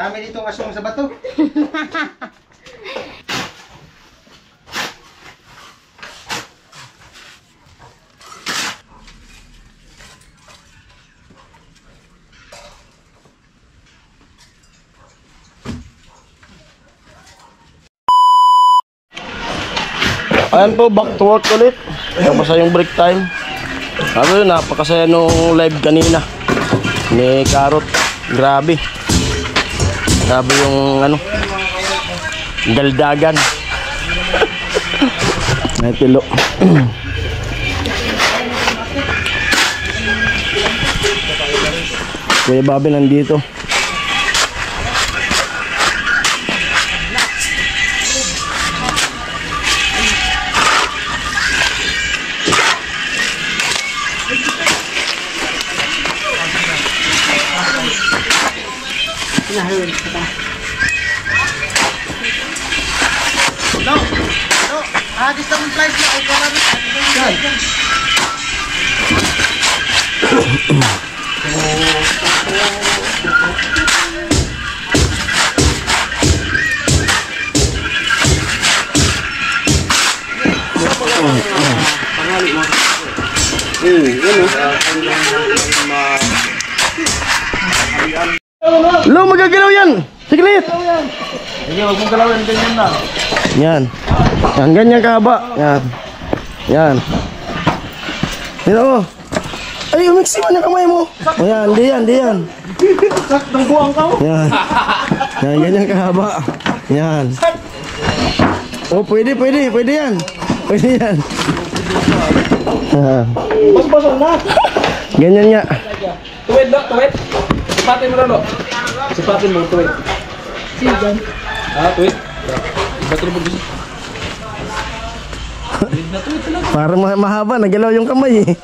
Dami dito aswang sa bato. Ayan po, back to work ulit. Tapos yung break time. Sabi yun, napakasaya nung live kanina ni Carrot. Grabe. Grabe yung ano, daldagan. May pilo. Kuya Bobby nandito. No. Hadis na mong flight na. Ay, karami. Lo, magagalaw yan! Siglit! Sige, huwag mong galawin. Ganyan na. Yan. Yan, ganyan kahaba. Yan. Yan. Yan o. Ay, umiksi mo na kamay mo. O yan, di yan. Saktong buwang ka. Yan. Yan, ganyan kahaba. Yan. Oh, pwede yan. Pwede yan. Basbasan na. Ganyan nga. Tuwid, lo. Tuwid. Sipatin mo na, lo. Sipatin mo, tuwid. Sigan. Tuwid. Ba't rin mo gusto? Parang mahaba, nagalaw yung kamay eh.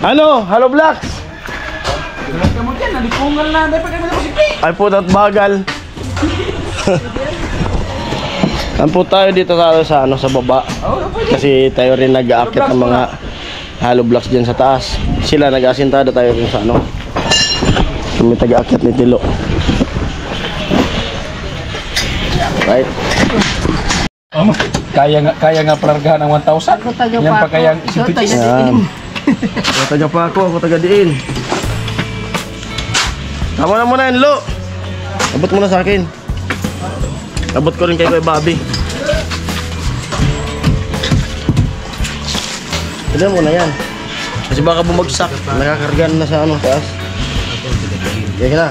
Hello Blacks. Ay po at bagal. Ampo tayo dito sa baba. Kasi tayo rin nag-aakit ng mga Hello Blacks diyan sa taas. Sila nag-asintada, tayo rin sa ano. May taga-akyat ni Tilo. Right. Kaya nga palargahan ng 1,000. Yan pa kayang isipit. Yan. Ako taga pa ako taga diin. Tama na muna yan, Lo. Abot mo na sa akin. Abot ko rin kay Kuya Bobby. Tignan mo na yan. Kasi baka bumagsak. Nakakargan na sa ano, taas. Kaya na.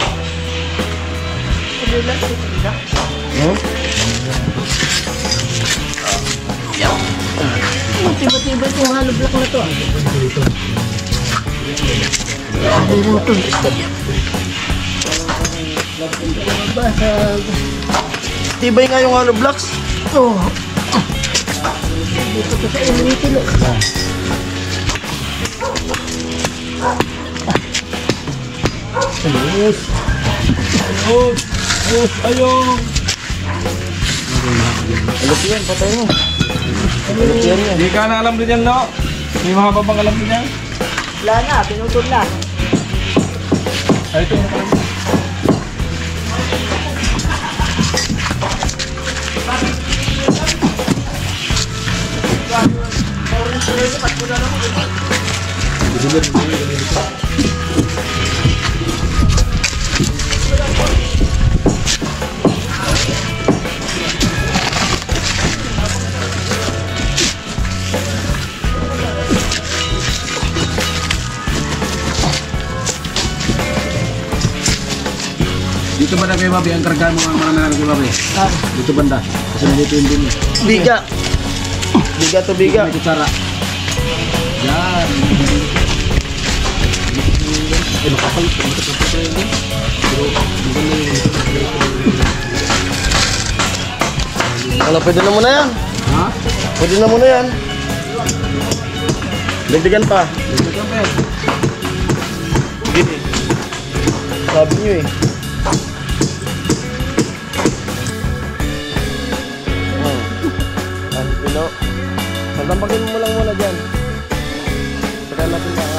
Tiba-tiba itong Hello Black na to. Tibay nga yung Hello Blacks. Oh. Dito ko sa Tilo. Ayong. Alas yan, patay mo. Hindi ka na alam din yan, Lo. May mahaba bang alam din yan? Wala na, pinutol na. Ay, ito na pala. Dito ba na kayo, Babi? Ang kargaan mo ang mga nangyari, Babi? Dito banda. Kasi nandito yung din. Biga. Biga to biga. May kutsara. Yan. Ay, makapal. Makapal pa rin din. Pero, maganda yung... Ano, pwede na muna yan. Ha? Pwede na muna yan. Dagdagan pa. Dagdagan pa yan. Sige. Sabi nyo eh. Pilo. Nagtampakin mo lang muna dyan. Tagal natin na.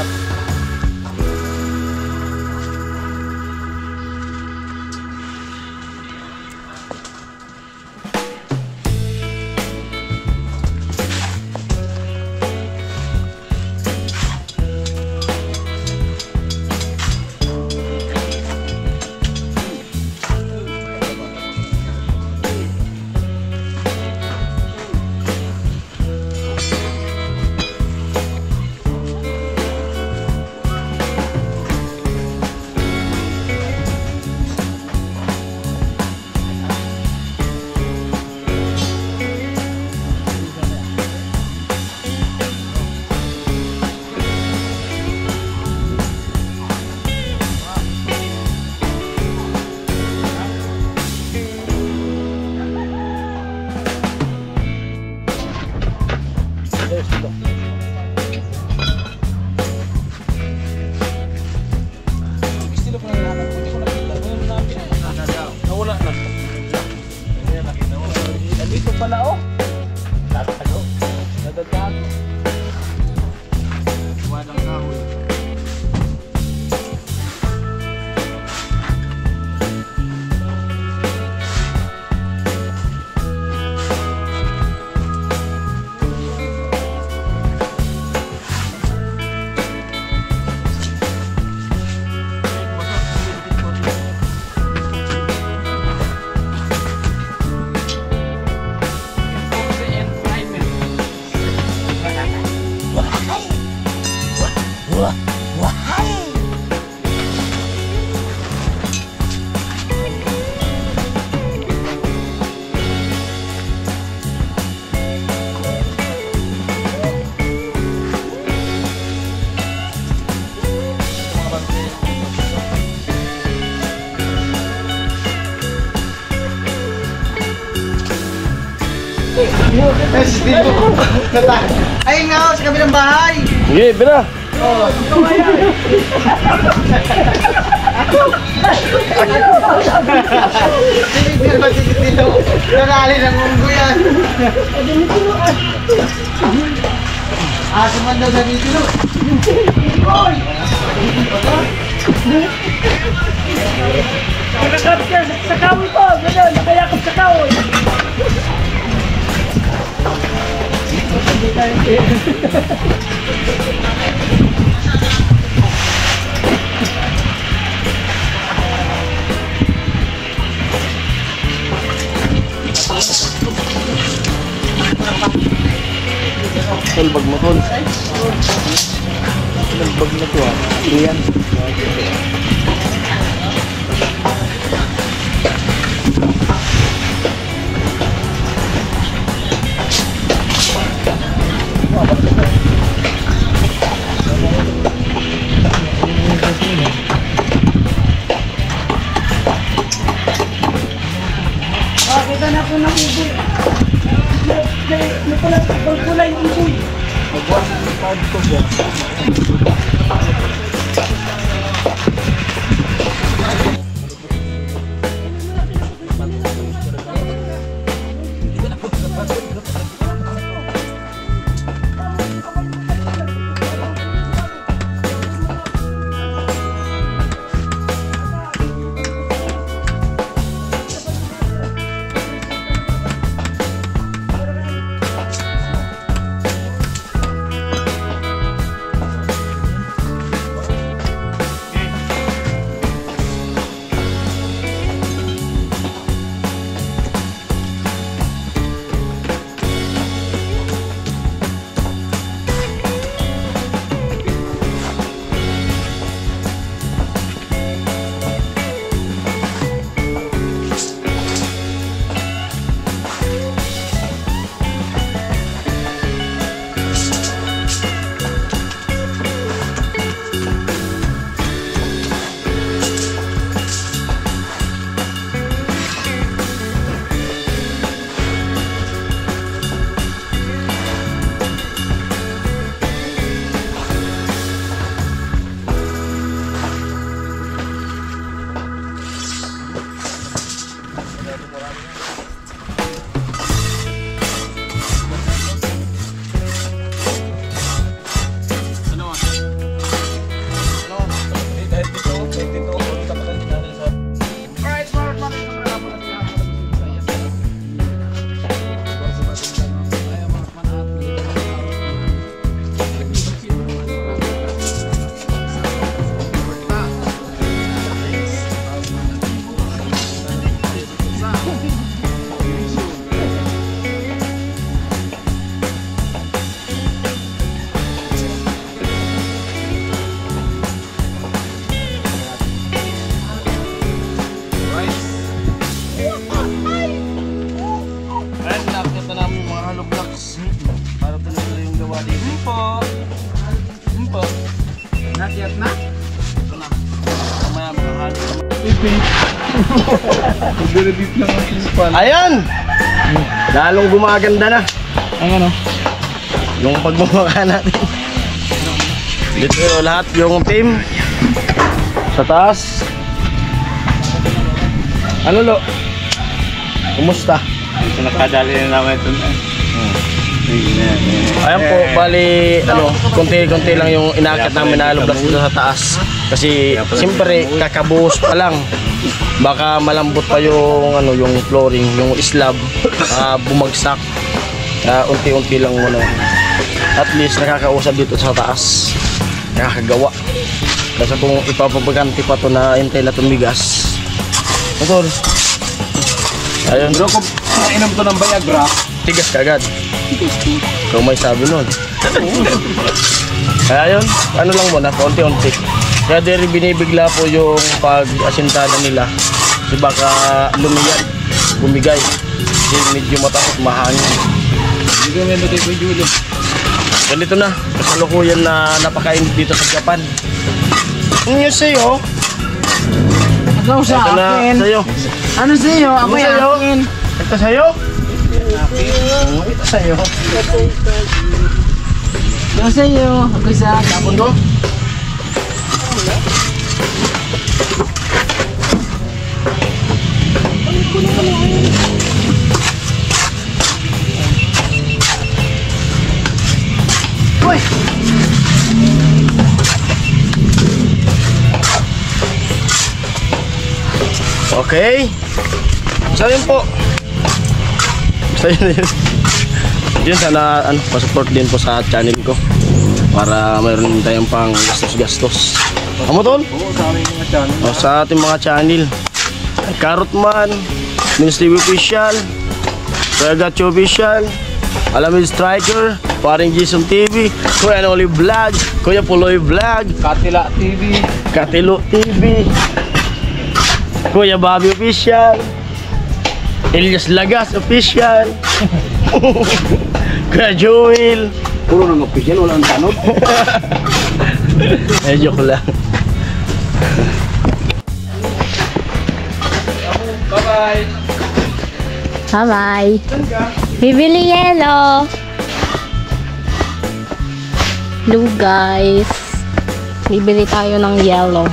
Ayun nga, sa kabilang bahay. Sige, bila. Sinigil ba si Tito? Nanali ng unggo yan. Aso man daw na dito. Oy! Nakakapit sa kahoy ko. Gano'n, nakayakap sa kahoy. Talbag mo tol. Talbag na to ah. Iyan. Kita na po ng iboy. Kulay yung iboy. Nakiat na? Ito na. Mamaya mga halo. Pag-repeat lang ang principal. Ayan! Lalong gumaganda na. Ang ano? Yung pagmumukha natin. Dito yung lahat yung team. Sa taas. Ano lo? Kumusta? Ito nakadali na naman ito. Ayan po, bali, ano, konti-konti lang yung inakit namin na lublas dito sa taas. Kasi, siyempre, kakabuhos pa lang. Baka malambot pa yung, ano, yung flooring, yung slab, bumagsak. Unti-unti lang, ano. At least, nakakausap dito sa taas. Nakakagawa. Kasi kung ipapabaganti pa to na hintay na tumigas. Ito, ayun. Bro, kung nainom to ng Viagra, Tigas kagad. Ikaw may sabi nun. Kaya yun, ano lang muna, konti-unti. Kaya diri binibigla po yung pag-asintada nila. Kasi baka lumiyad, bumigay. Kasi medyo matakot, mahangin. hindi ko may matay ko yung Julo. Ganito na, kasalukuyan na napakainit dito sa Japan. Ano sa'yo? Ikaw sa Ito na akin. sa'yo. Ano sa'yo? Ako Ano yung sa'yo? akin. Ito sa'yo? Ito sa'yo. Ikaw sa'yo. Ako sa akin. Tapon ko? Uy! Okay. So yun po. So yun. Yun sana pa-support din po sa channel ko para mayroon din tayong pang gastos-gastos. Amo tol? Oo, sa aming mga channel. O, sa ating mga channel. Carrotman, Ministry Official, Regacho Official, Alamid Striker, Paring Jason TV, Kuya Noli Vlog, Kuya Puloy Vlog, Katila TV. Katilo TV, Kuya Bobby Official, Elias Lagas Official, Kuya Joel. Puro nang official, wala ang tanod. Joke lang. Bye-bye. Bye-bye. Bibili yelo. Hello guys. Bibili tayo ng yellow.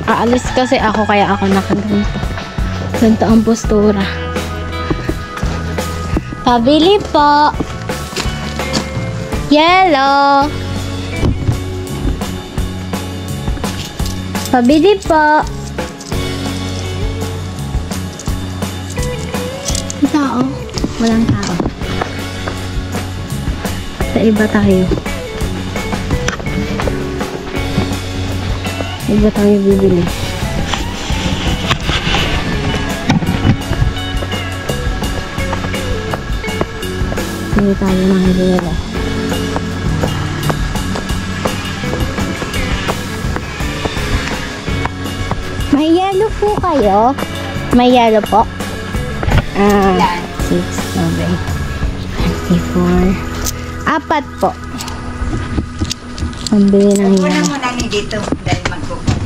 Aalis kasi ako kaya ako nakaganto. Ganito ang postura. Pabili po. Yellow. Pabili po. May tao. Walang tao. Sa iba tayo. Iba tayo bibili. Bili tayo ng yelo. May yelo po kayo? May yelo po? 6, 7, 24. 4 po. Pambili ng yelo. Wala mo na ni dito dahil magkukuha.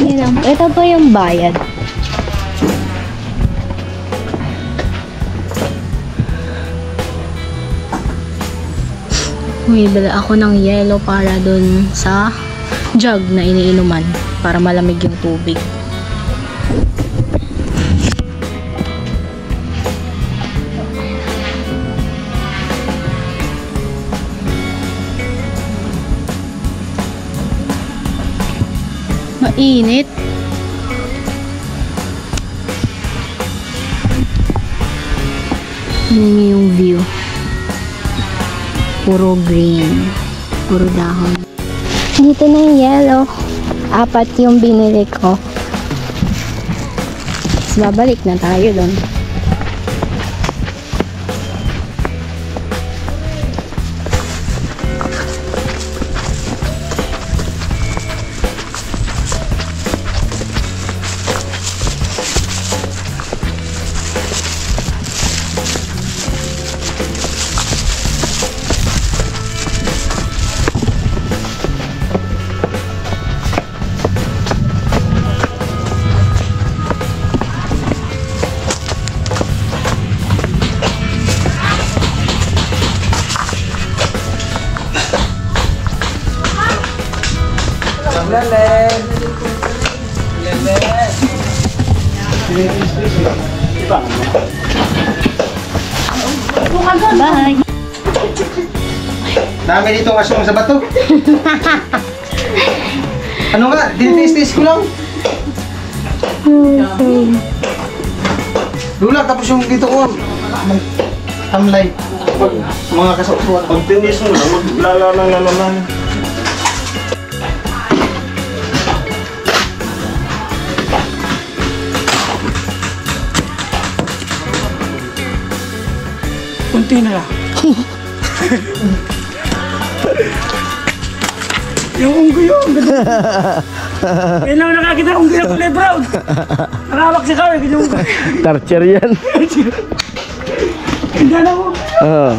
Yan lang. Ito po yung bayad. Bumibili ako ng yelo para dun sa jug na iniinuman para malamig yung tubig. Mainit. Yun yung view. Puro green. Puro dahon. Dito na yung yellow. 4 yung binili ko. Tapos babalik na tayo doon. Lelen. Lelen. Bye! Dami dito ang aswang sa bato. Ano nga? Tinitis-tis ko lang. Lula, tapos yung dito ko. Tamlay. Mga kasoksuan. Pag tinis mo lang, maglalalang. Kunti na lang. Yung unggo yun. Yan lang nakakita ng unggo na kulay brown. Nakawak siya kawin. Yung Tarcher yan. Hindi na mo. Oo.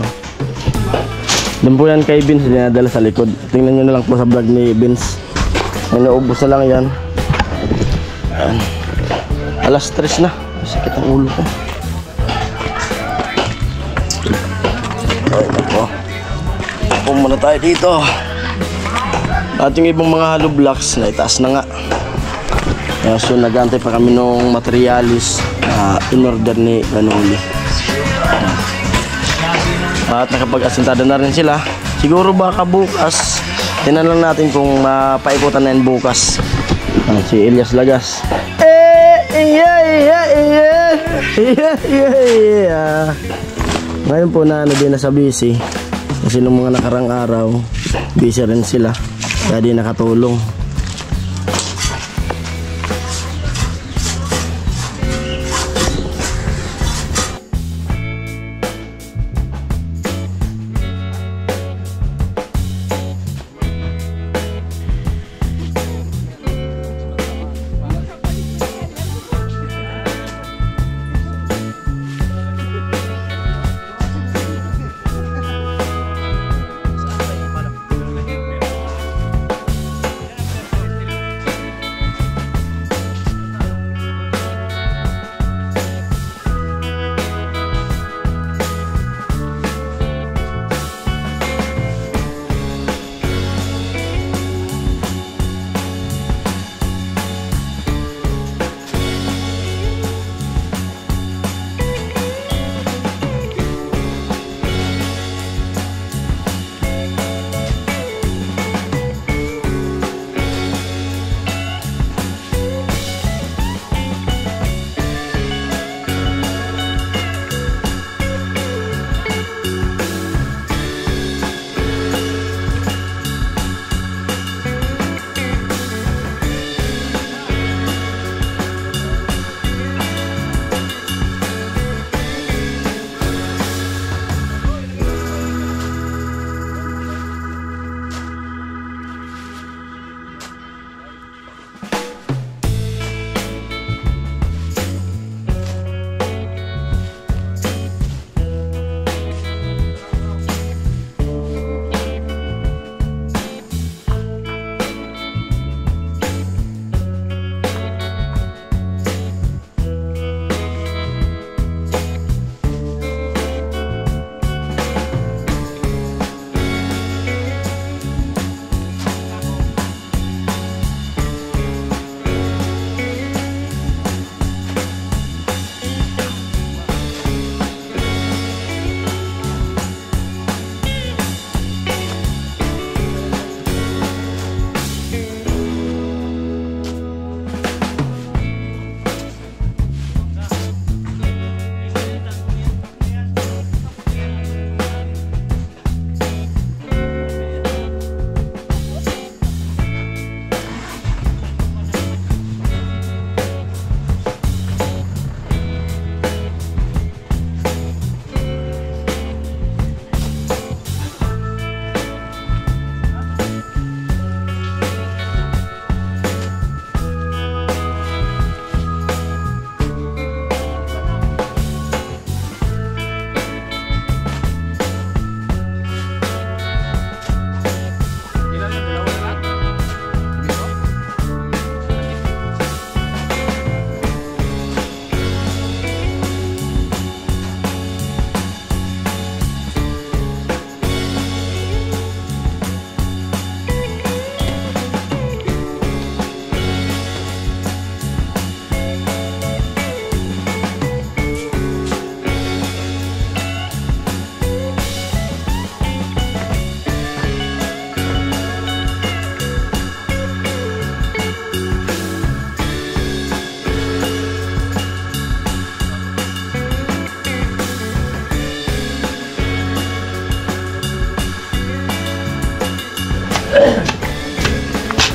Doon po yan kay Vince, dinadala sa likod. Tingnan nyo na lang po sa vlog ni Vince. Ay, naubos na lang yan. Ayan. Alas 3 na. Sakit ang ulo ko. Ay, nako. Upo muna tayo dito. At yung ibang mga hollow blocks na itaas na nga. So nag-aantay pa kami nung materialis na in-order ni Ranoli. At nakapag-asintada na rin sila. Siguro baka bukas. Tinan lang natin kung mapaikutan na yan bukas. Si Elias Lagas. Ngayon po na din na sa busy. Kasi nung mga nakarang araw, busy rin sila. Kaya di nakatulong.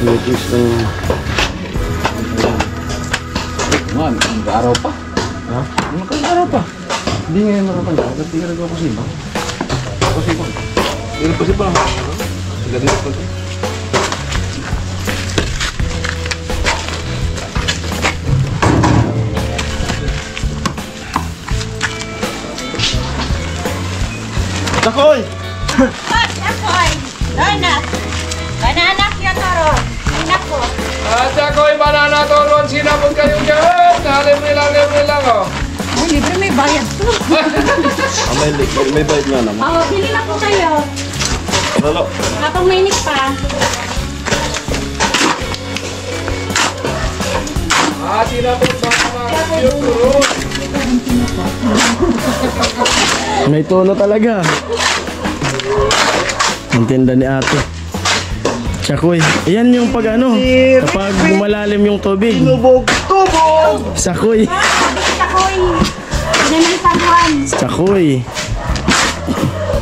Ladies ng... Man, araw pa. Ha? Araw pa. Hindi ngayon nakapagod. Hindi ka nagawa kasi ba? Kasi pa. Hindi kasi pa. Sila din pa. Dakoy! ginapon kayo dyan. Nahalin mo lang, oh. Ay, libre may bayad to. May bayad nga naman. Oo, bili na po kayo. Lalo. Habang mainit pa. Tinapon ba mga yung turun? May tono talaga. Ang tinda ni ate. Sakoy. Ayan yung pag ano, kapag malalim yung tubig. Tubog! Sakoy. Sakoy. Hindi naman saguan. Sakoy.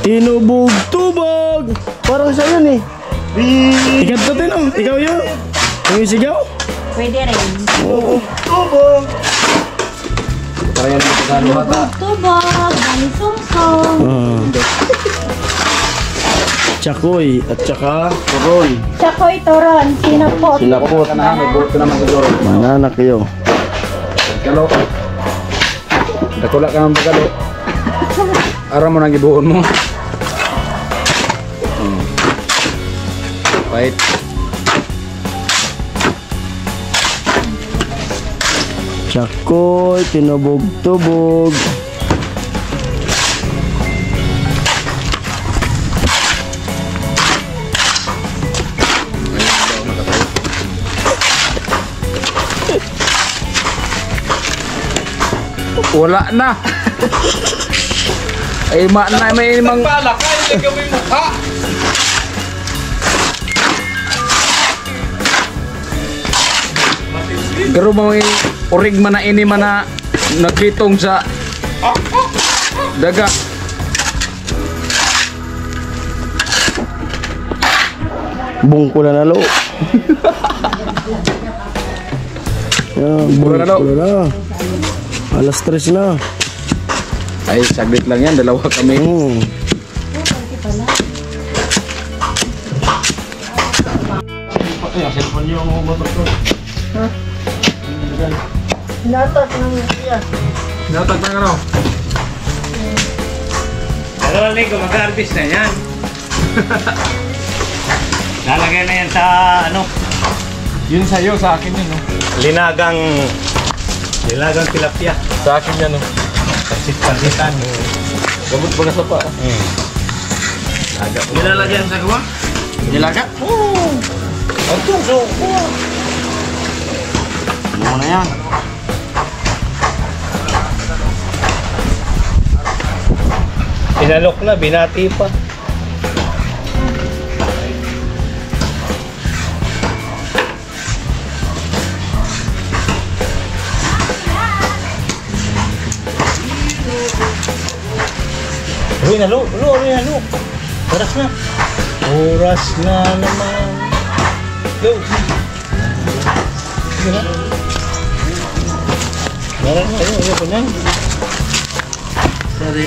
Tinubog-tubog! Parang siya yun eh. Ikat to tin, oh. Ikaw yun. Yung sigaw? Pwede rin. Tubog! Kaya naman sa gano'n bata. Tubog. Dami sumsong. Sakoy at saka turon. Sakoy, toron. Sinapot. Sinapot. May buto naman siguro. Mananak kayo. Kalo. Dakula ka ng bagalo. Aram mo nang ibuon mo. Wait. Sakoy, tinubog-tubog. Wala na. Ay, na may mang pala ka, hindi ka may mukha. Pero mga urig man na ini man na nagkitong sa daga. Bungkula na lo. Bungkula na lo. Bungkula na. Alas 3 na. Ay, saglit lang yan, dalawa kami. Ay, cellphone niyo ang motor ko. Ha? Hinatak ng iya. Natag na ano? Dalawang linggo, mag-harvest na yan. Lalagay na yan sa ano, Yun sa'yo, sa akin yun, no? linagang tilapia. Sa akin yan, no? Pansitan. Gamot ba na sa pa? Nilalagyan sa gawa? Nilaga? Ano na yan? Pinalok na, binati pa. Uy, nalo. Oras na. Oras na naman. Lo. Sige na. Meron na, ayun po niyan. Sorry.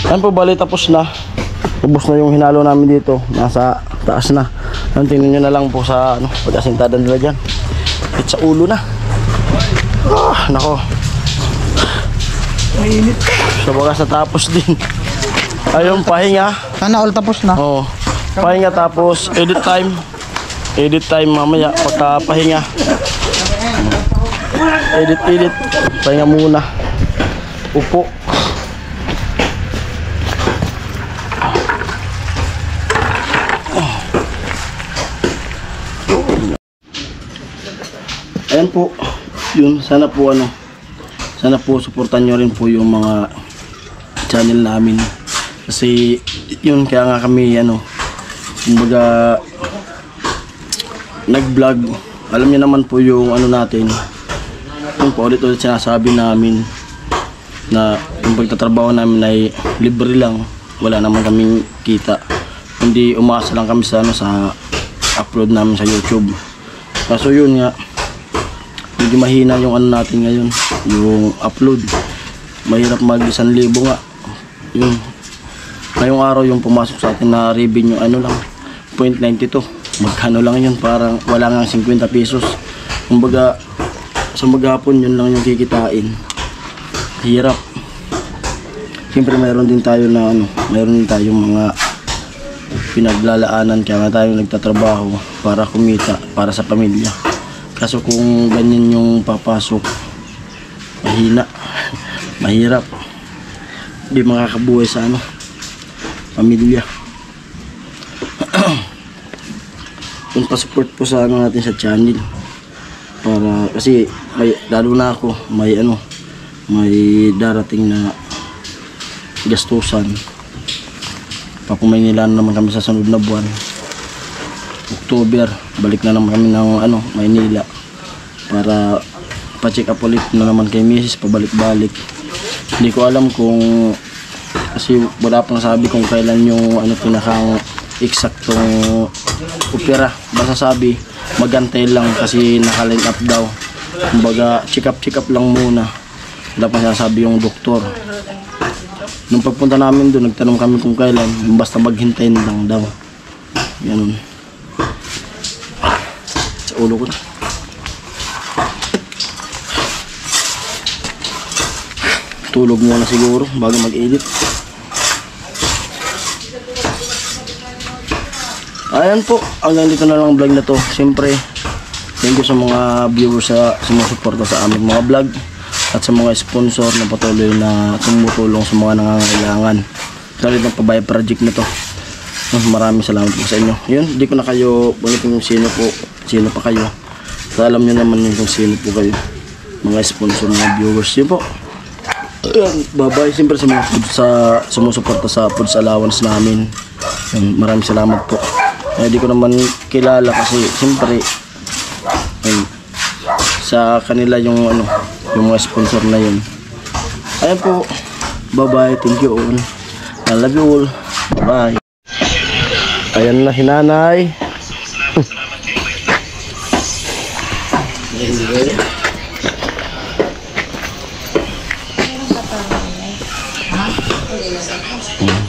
Ayan po, bali tapos na. Ubos na yung hinalo namin dito. Nasa taas na. Ayan, tingnan nyo na lang po sa pag-asintadan nila dyan. Hit sa ulo na. Nako. Mainit. Sa bagas natapos din. Ayun, pahinga. Sana all tapos na. Oo. Pahinga tapos edit time. Edit time mamaya pagka pahinga. Edit. Pahinga muna. Upo. Ayan po. Yun, sana po suportan nyo rin po yung mga channel namin. Kasi yun, kaya nga kami kumbaga nag-vlog. Alam niyo naman po yung natin. Yung paulit-ulit sinasabi namin na yung pagtatrabaho namin ay libre lang. Wala naman kaming kita. Hindi umasa lang kami sa upload namin sa YouTube. Kaso yun nga, medyo mahina yung natin ngayon, yung upload. Mahirap mag 1,000 nga. Yun. Ngayong araw yung pumasok sa atin na revenue lang, 0.92. Magkano lang yun, parang wala nga 50 pesos. Kumbaga, sa maghapon yun lang yung kikitain. Hirap. Siyempre mayroon din tayo mga pinaglalaanan, kaya nga tayo nagtatrabaho para kumita, para sa pamilya. Kaso kung ganyan yung papasok, mahirap. Hindi makakabuhay sa pamilya. Kung pa-support po sa natin sa channel. Para, kasi lalo na ako, may darating na gastusan. Papumaynilan naman kami sa sunod na buwan. October, balik na naman kami ng Maynila para pa-check up ulit na naman kay Mrs. pabalik-balik. Hindi ko alam kung, kasi wala pang sabi kung kailan yung pinakang eksaktong opera. Basta sabi magantay lang kasi naka-line up daw. Kumbaga check up lang muna. Wala pang sabi yung doktor. Nung pagpunta namin doon, nagtanong kami kung kailan, basta maghintayin lang daw. Ganun. Sa ulo ko na. Tulog muna siguro bago mag-edit. Ayan po, hanggang dito na lang ang vlog na to. Siyempre, thank you sa mga viewers sa sumusuporta sa aming mga vlog at sa mga sponsor na patuloy na tumutulong sa mga nangangailangan. Lalo ng pabaya project na to. Maraming salamat po sa inyo. Yun, hindi ko na kayo balikin kung sino pa kayo. So, alam nyo naman yun kung sino po kayo. Mga sponsor, mga viewers. Yun po. Ayan, bye-bye. Siyempre sa mga sumusuporta sa foods allowance namin. Ayan, maraming salamat po. Hindi ko naman kilala kasi siyempre sa kanila yung yung mga sponsor na yun. Ayan po. Bye-bye. Thank you all. I love you all. Bye. Ayan na hinanay.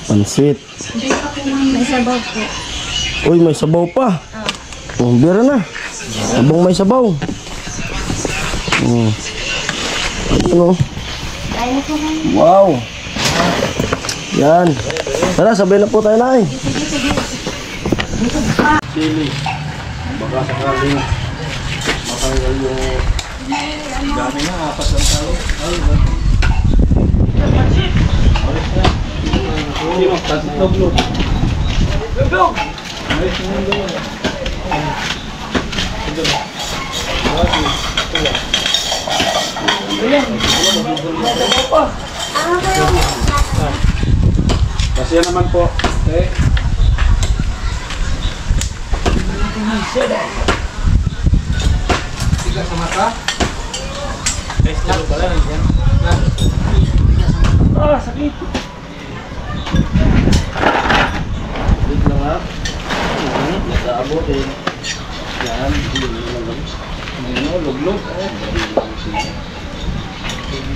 Pansit. May sabaw po. Uy, may sabaw pa. Oh, bira na. Sabong may sabaw. Wow. Yan. Tara, sabay na po tayo na. Sili. Baka sakaling matanggal yung dami na, apat lang tayo. Kasi naman po. Okay. Tiga sa mata. Sakit. Wait lang ha. Nasa abutin. Yan. Luglog.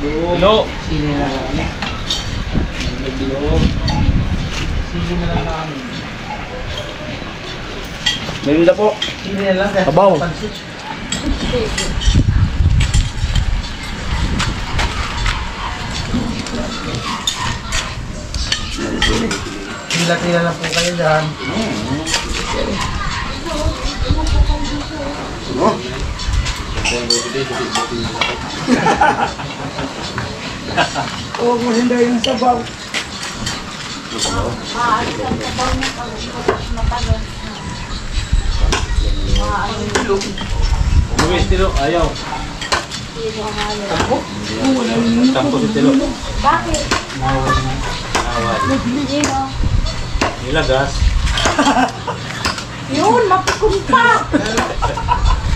Hello. Sili na lang. Luglog. Merinda po. Abaw. Tila-tila lang po kayo dyan. Huwag mo hindi yung sabaw. Luis, Tilo, ayaw. Tampo si Tilo. Bakit? Nilagas. Yun, mapukunta.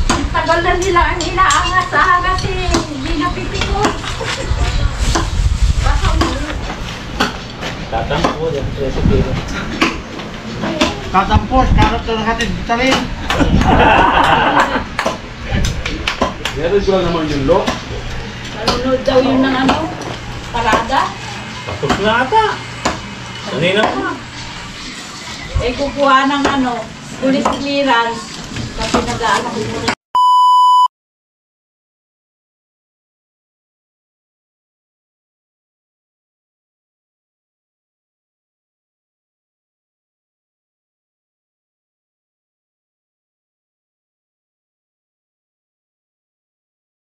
Ang tagal na nila ang inaangas-angas eh. Hindi napipikon. Baka Tatampo yan, 13 kilo. Katampos, karot na nakatid sa rin. Meron ko lang naman yung lo. nalunod daw yun ng ano, parada. Patok na ata. Sanay na pa. Eh, kukuha ng ano, police clearance. Kasi nag-ano ko muna